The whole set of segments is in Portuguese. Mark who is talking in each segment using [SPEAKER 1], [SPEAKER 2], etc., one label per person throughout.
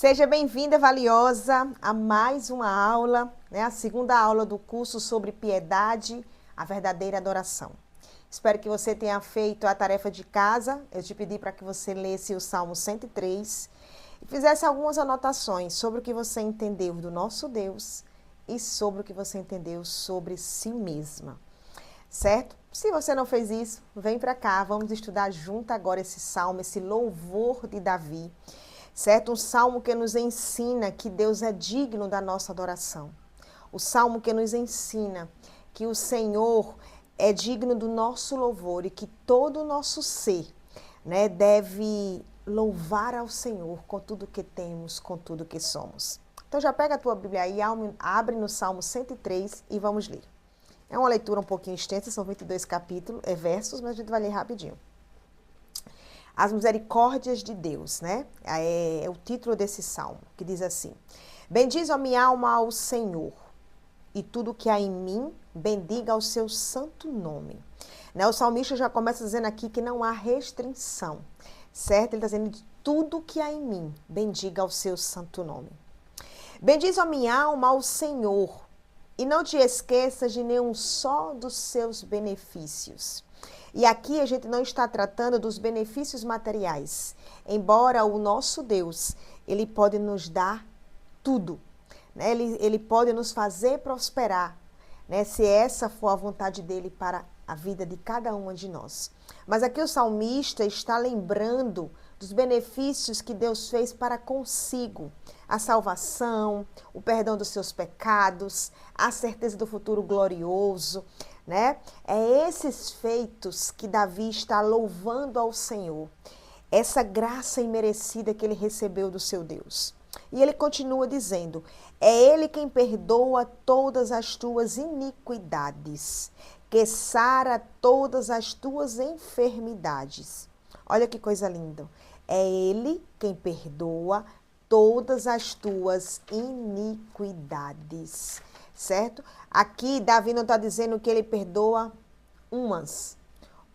[SPEAKER 1] Seja bem-vinda, valiosa, a mais uma aula, a segunda aula do curso sobre piedade, a verdadeira adoração. Espero que você tenha feito a tarefa de casa. Eu te pedi para que você lesse o Salmo 103 e fizesse algumas anotações sobre o que você entendeu do nosso Deus e sobre o que você entendeu sobre si mesma. Certo? Se você não fez isso, vem para cá, vamos estudar junto agora esse salmo, esse louvor de Davi. Certo? Um salmo que nos ensina que Deus é digno da nossa adoração. O salmo que nos ensina que o Senhor é digno do nosso louvor e que todo o nosso ser, deve louvar ao Senhor com tudo que temos, com tudo que somos. Então já pega a tua Bíblia aí, abre no Salmo 103 e vamos ler. É uma leitura um pouquinho extensa, são 22 capítulos, versos, mas a gente vai ler rapidinho. As misericórdias de Deus, É o título desse salmo, que diz assim: Bendiz a minha alma ao Senhor, e tudo que há em mim, bendiga o seu santo nome. O salmista já começa dizendo aqui que não há restrição, certo? Ele está dizendo: tudo que há em mim, bendiga o seu santo nome. Bendiz a minha alma ao Senhor, e não te esqueças de nenhum só dos seus benefícios. E aqui a gente não está tratando dos benefícios materiais, embora o nosso Deus, ele pode nos dar tudo, Ele pode nos fazer prosperar, se essa for a vontade dele para a vida de cada uma de nós. Mas aqui o salmista está lembrando dos benefícios que Deus fez para consigo. A salvação, o perdão dos seus pecados, a certeza do futuro glorioso, É esses feitos que Davi está louvando ao Senhor. Essa graça imerecida que ele recebeu do seu Deus. E ele continua dizendo: é ele quem perdoa todas as tuas iniquidades, que sara todas as tuas enfermidades. Olha que coisa linda. É ele quem perdoa todas as tuas iniquidades, certo? Aqui Davi não está dizendo que ele perdoa umas,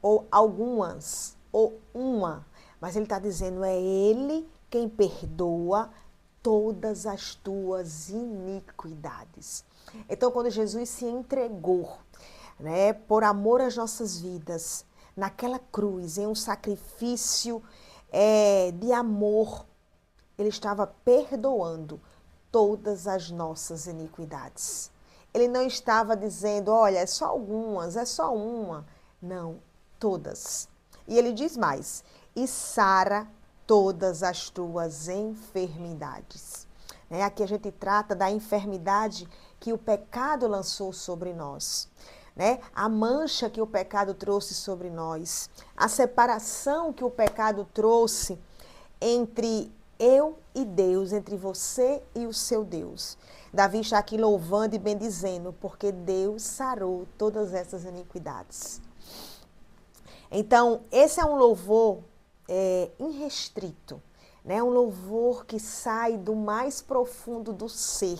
[SPEAKER 1] ou algumas, ou uma, mas ele está dizendo: é ele quem perdoa todas as tuas iniquidades. Então, quando Jesus se entregou, por amor às nossas vidas, naquela cruz, em um sacrifício de amor, ele estava perdoando todas as nossas iniquidades. Ele não estava dizendo: olha, é só algumas, é só uma. Não, todas. E ele diz mais: e sara todas as tuas enfermidades. Aqui a gente trata da enfermidade que o pecado lançou sobre nós. A mancha que o pecado trouxe sobre nós. A separação que o pecado trouxe entre eu e Deus, entre você e o seu Deus. Davi está aqui louvando e bendizendo, porque Deus sarou todas essas iniquidades. Então, esse é um louvor irrestrito, um louvor que sai do mais profundo do ser.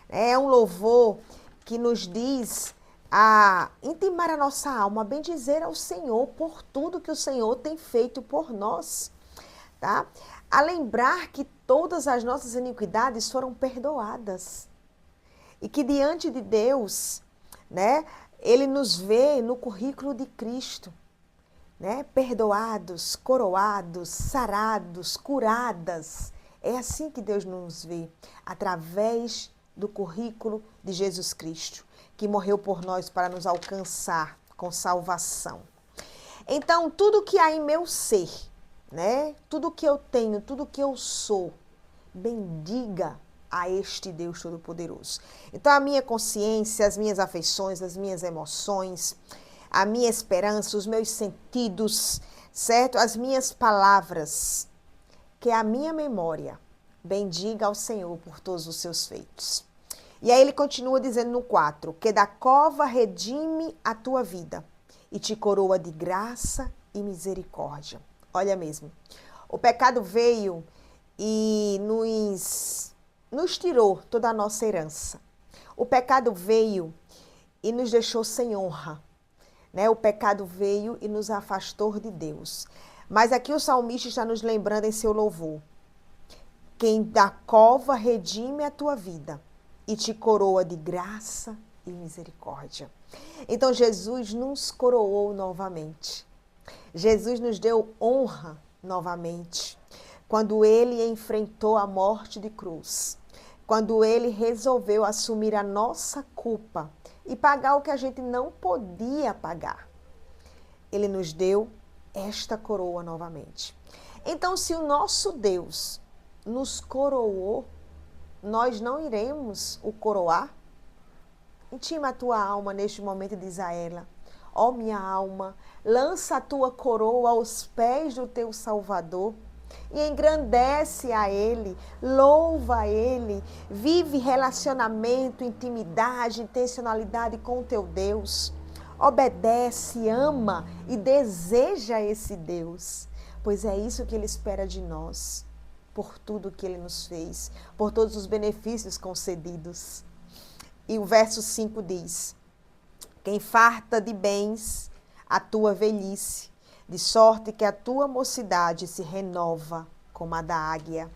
[SPEAKER 1] É um louvor que nos diz a intimar a nossa alma, a bendizer ao Senhor por tudo que o Senhor tem feito por nós, tá? A lembrar que todas as nossas iniquidades foram perdoadas. E que diante de Deus, Ele nos vê no currículo de Cristo, Perdoados, coroados, sarados, curadas. É assim que Deus nos vê, através do currículo de Jesus Cristo, que morreu por nós para nos alcançar com salvação. Então, tudo que há em meu ser, tudo que eu tenho, tudo que eu sou, bendiga a este Deus Todo-Poderoso. Então, a minha consciência, as minhas afeições, as minhas emoções, a minha esperança, os meus sentidos, certo? As minhas palavras, que a minha memória bendiga ao Senhor por todos os seus feitos. E aí ele continua dizendo no 4, que da cova redime a tua vida e te coroa de graça e misericórdia. Olha mesmo, o pecado veio e nos tirou toda a nossa herança. O pecado veio e nos deixou sem honra. O pecado veio e nos afastou de Deus. Mas aqui o salmista está nos lembrando em seu louvor quem da cova redime a tua vida e te coroa de graça e misericórdia. Então Jesus nos coroou novamente. Jesus nos deu honra novamente. Quando ele enfrentou a morte de cruz, quando ele resolveu assumir a nossa culpa e pagar o que a gente não podia pagar, ele nos deu esta coroa novamente. Então, se o nosso Deus nos coroou, nós não iremos o coroar? Intima a tua alma neste momento e diz a ela: ó minha alma, lança a tua coroa aos pés do teu Salvador e engrandece a Ele, louva a Ele, vive relacionamento, intimidade, intencionalidade com o teu Deus. Obedece, ama e deseja esse Deus, pois é isso que Ele espera de nós, por tudo que Ele nos fez, por todos os benefícios concedidos. E o verso 5 diz: quem farta de bens a tua velhice, de sorte que a tua mocidade se renova como a da águia.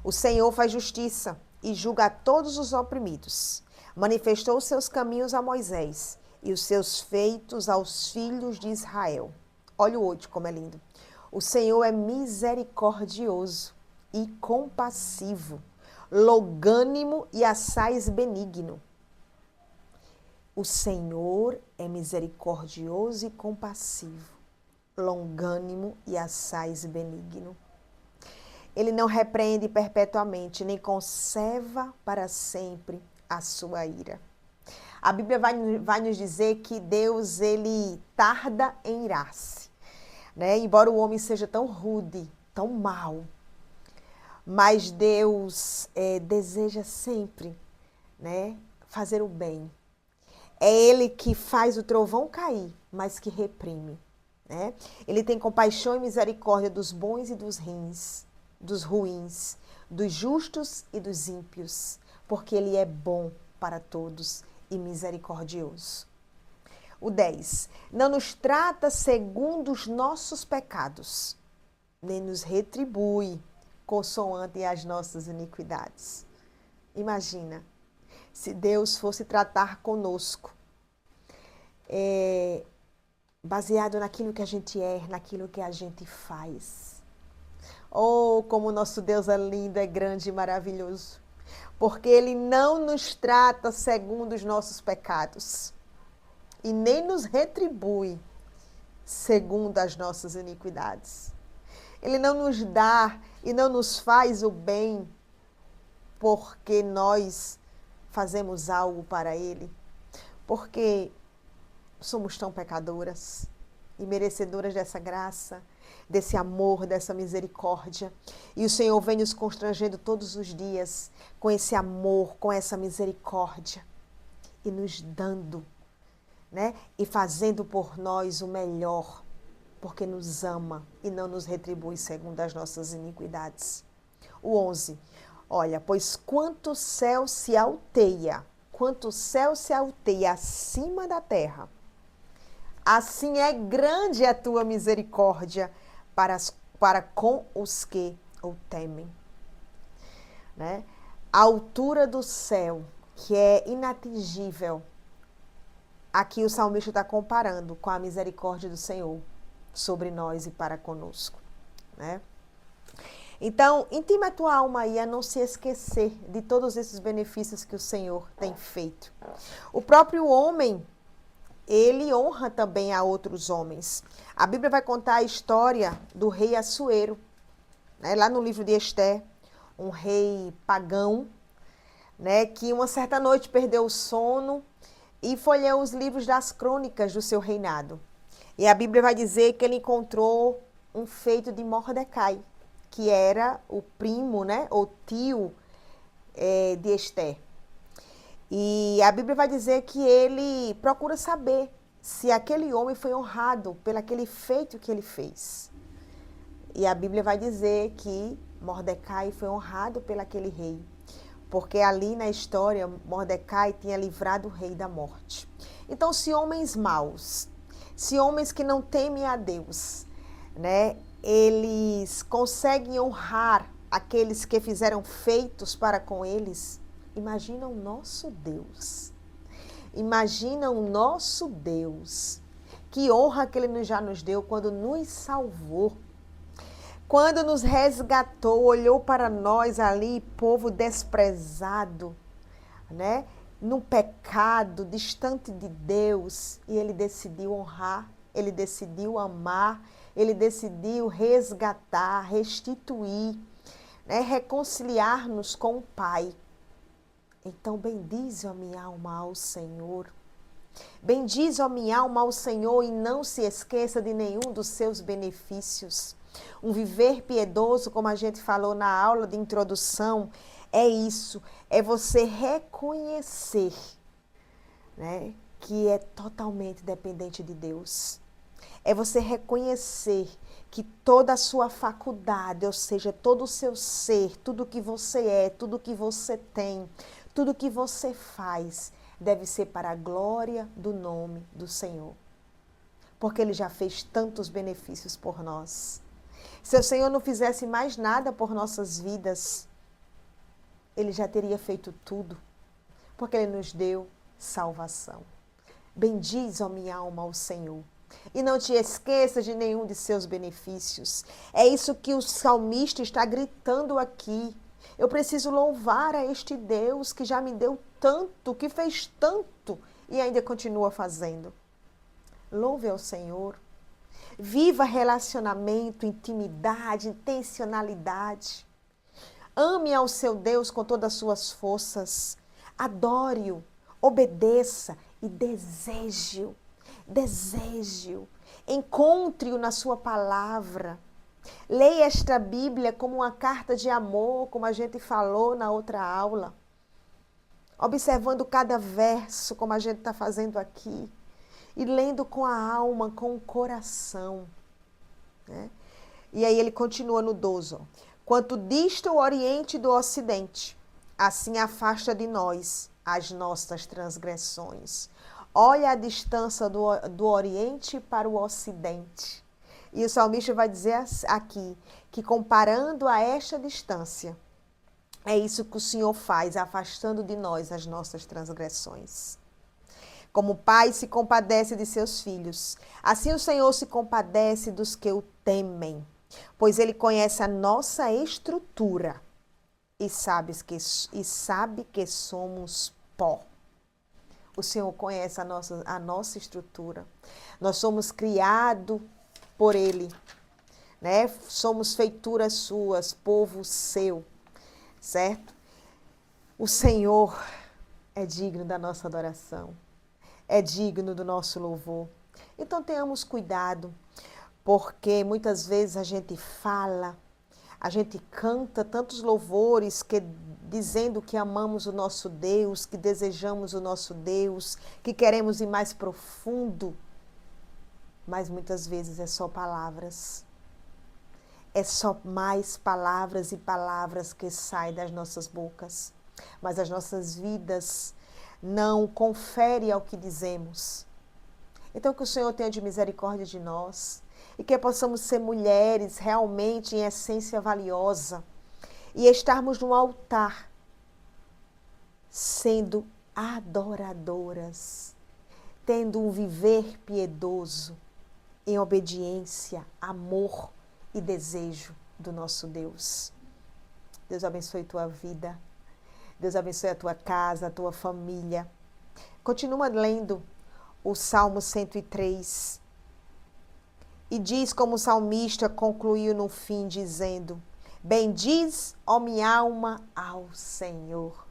[SPEAKER 1] O Senhor faz justiça e julga a todos os oprimidos. Manifestou os seus caminhos a Moisés e os seus feitos aos filhos de Israel. Olha o 8 como é lindo. O Senhor é misericordioso e compassivo, longânimo e assaz benigno. O Senhor é misericordioso e compassivo, longânimo e assaz benigno. Ele não repreende perpetuamente, nem conserva para sempre a sua ira. A Bíblia vai nos dizer que Deus, ele tarda em irar-se, né? Embora o homem seja tão rude, tão mau, mas Deus deseja sempre, né, fazer o bem. É Ele que faz o trovão cair, mas que reprime, né? Ele tem compaixão e misericórdia dos bons e dos ruins, dos justos e dos ímpios, porque Ele é bom para todos e misericordioso. O 10. Não nos trata segundo os nossos pecados, nem nos retribui consoante as nossas iniquidades. Imagina, se Deus fosse tratar conosco baseado naquilo que a gente é, naquilo que a gente faz. Oh, como o nosso Deus é lindo, é grande e maravilhoso. Porque Ele não nos trata segundo os nossos pecados e nem nos retribui segundo as nossas iniquidades. Ele não nos dá e não nos faz o bem porque nós fazemos algo para Ele, porque somos tão pecadoras e merecedoras dessa graça, desse amor, dessa misericórdia. E o Senhor vem nos constrangendo todos os dias com esse amor, com essa misericórdia e nos dando, né? E fazendo por nós o melhor, porque nos ama e não nos retribui segundo as nossas iniquidades. O 11. Olha, pois quanto o céu se alteia acima da terra, assim é grande a tua misericórdia para com os que o temem. Né? A altura do céu, que é inatingível, aqui o salmista está comparando com a misericórdia do Senhor sobre nós e para conosco. Né? Então, intima a tua alma aí a não se esquecer de todos esses benefícios que o Senhor tem feito. O próprio homem, ele honra também a outros homens. A Bíblia vai contar a história do rei Assuero, né? Lá no livro de Esther, um rei pagão, né? Que uma certa noite perdeu o sono e foi ler os livros das crônicas do seu reinado. E a Bíblia vai dizer que ele encontrou um feito de Mordecai, que era o primo, né, ou tio de Esther. E a Bíblia vai dizer que ele procura saber se aquele homem foi honrado pelo aquele feito que ele fez. E a Bíblia vai dizer que Mordecai foi honrado pelo aquele rei, porque ali na história Mordecai tinha livrado o rei da morte. Então, se homens maus, se homens que não temem a Deus, né, eles conseguem honrar aqueles que fizeram feitos para com eles. Imagina o nosso Deus. Imagina o nosso Deus. Que honra que Ele já nos deu quando nos salvou. Quando nos resgatou, olhou para nós ali, povo desprezado, né? No pecado, distante de Deus. E Ele decidiu honrar, Ele decidiu amar, Ele decidiu resgatar, restituir, né? Reconciliar-nos com o Pai. Então, bendize a minha alma ao Senhor. Bendize a minha alma ao Senhor e não se esqueça de nenhum dos seus benefícios. Um viver piedoso, como a gente falou na aula de introdução, é isso, é você reconhecer, né, que é totalmente dependente de Deus. É você reconhecer que toda a sua faculdade, ou seja, todo o seu ser, tudo que você é, tudo que você tem, tudo que você faz, deve ser para a glória do nome do Senhor. Porque Ele já fez tantos benefícios por nós. Se o Senhor não fizesse mais nada por nossas vidas, Ele já teria feito tudo. Porque Ele nos deu salvação. Bendize, ó minha alma, ao Senhor. E não te esqueças de nenhum de seus benefícios. É isso que o salmista está gritando aqui. Eu preciso louvar a este Deus que já me deu tanto, que fez tanto e ainda continua fazendo. Louve ao Senhor. Viva relacionamento, intimidade, intencionalidade. Ame ao seu Deus com todas as suas forças. Adore-o, obedeça e deseje-o. Deseje-o. Encontre-o na sua palavra. Leia esta Bíblia como uma carta de amor, como a gente falou na outra aula. Observando cada verso, como a gente está fazendo aqui. E lendo com a alma, com o coração. Né? E aí ele continua no 12. Ó. Quanto dista o Oriente do Ocidente, assim afasta de nós as nossas transgressões. Olha a distância do Oriente para o Ocidente. E o salmista vai dizer aqui, que comparando a esta distância, é isso que o Senhor faz, afastando de nós as nossas transgressões. Como o pai se compadece de seus filhos, assim o Senhor se compadece dos que o temem, pois Ele conhece a nossa estrutura e sabe que somos pó. O Senhor conhece a nossa estrutura. Nós somos criados por Ele, né? Somos feituras suas, povo seu, certo? O Senhor é digno da nossa adoração, é digno do nosso louvor. Então tenhamos cuidado, porque muitas vezes a gente fala, a gente canta tantos louvores que dizendo que amamos o nosso Deus, que desejamos o nosso Deus, que queremos ir mais profundo, mas muitas vezes é só palavras. É só mais palavras e palavras que saem das nossas bocas, mas as nossas vidas não conferem ao que dizemos. Então que o Senhor tenha de misericórdia de nós e que possamos ser mulheres realmente em essência valiosa e estarmos no altar sendo adoradoras, tendo um viver piedoso em obediência, amor e desejo do nosso Deus. Deus abençoe tua vida. Deus abençoe a tua casa, a tua família. Continua lendo o Salmo 103. E diz como o salmista concluiu no fim, dizendo: bendiz, ó minha alma, ao Senhor.